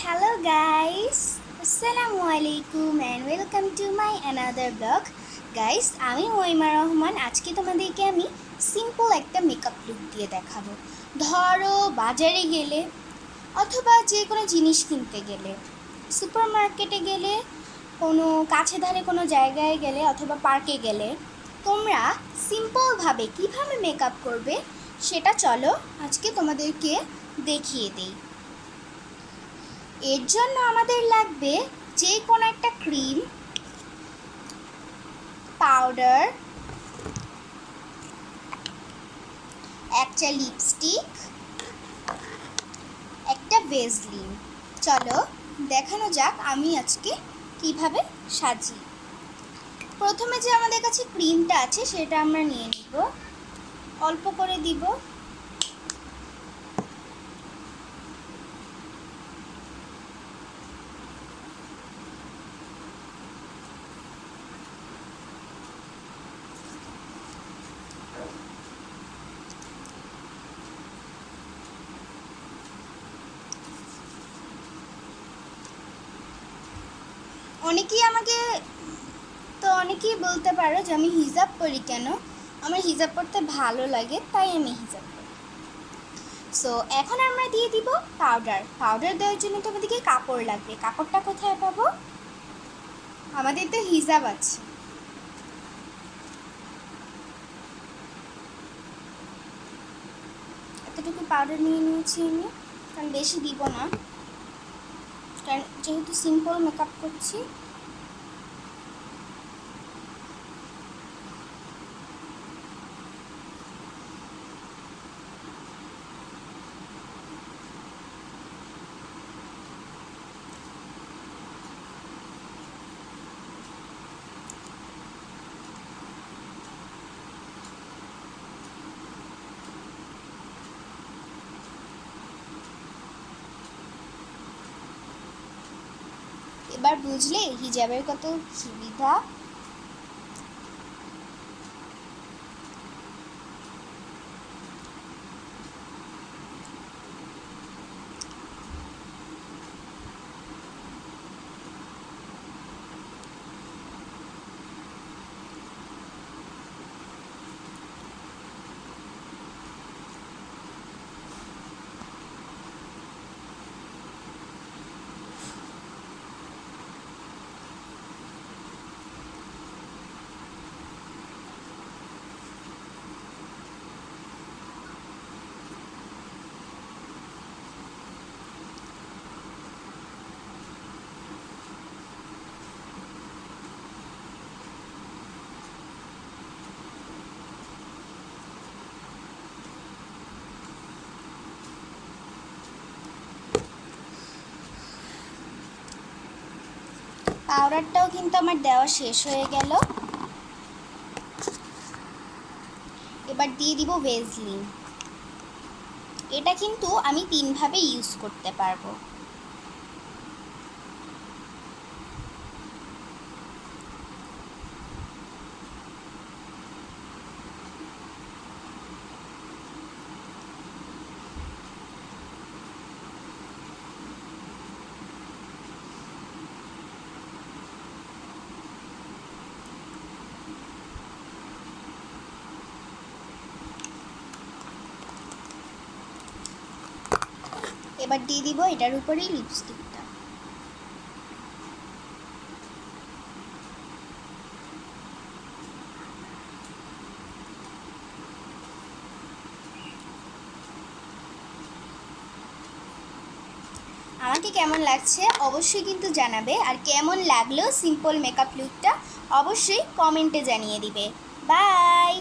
Hello guys, Assalamualaikum and welcome to my another vlog. Guys, আমি মইমা রহমান। আজকে তোমাদেরকে আমি সিম্পল একটা মেকআপ লুক দিয়ে দেখাবো। ধরো বাজারে গেলে অথবা যে কোনো জিনিস কিনতে গেলে, সুপারমার্কেটে গেলে, কোনো কাছে ধারে কোনো জায়গায় গেলে অথবা পার্কে গেলে তোমরা সিম্পলভাবে কীভাবে মেকআপ করবে সেটা চলো আজকে তোমাদেরকে দেখিয়ে দিই। এর জন্য আমাদের লাগবে যে কোনো একটা ক্রিম, পাউডার, একটা লিপস্টিক, একটা ভেজলিন। চলো দেখানো যাক আমি আজকে কিভাবে সাজি। প্রথমে যে আমাদের কাছে ক্রিমটা আছে সেটা আমরা নিয়ে নিব, অল্প করে দিব। অনেকেই বলতে পারো যে আমি হিজাব পরি কেন। আমার হিজাব পরতে ভালো লাগে তাই আমি হিজাব পরি। সো এখন আমরা দিয়ে দিব পাউডার দেওয়ার জন্য তো আমাদেরকে কাপড় লাগবে। কাপড়টা কোথায় পাবো? আমাদের তো হিজাব আছে। এতটুকু পাউডার নিয়ে নিয়েছি আমি, কারণ বেশি দিব না, কারণ যেহেতু সিম্পল মেকআপ করছি। এবার বুঝলে হিজাবের কত সুবিধা। পাউডারটাও কিন্তু আমার দেওয়া শেষ হয়ে গেল। এবার দিয়ে দিব ভেজলিন। এটা কিন্তু আমি 3 ভাবে ইউজ করতে পারবো। এবার দিয়ে দিব এটার উপরেই লিপস্টিকটা। আমাকে কেমন লাগছে অবশ্যই কিন্তু জানাবে, আর কেমন লাগলো সিম্পল মেকআপ লুকটা অবশ্যই কমেন্টে জানিয়ে দিবে। বাই।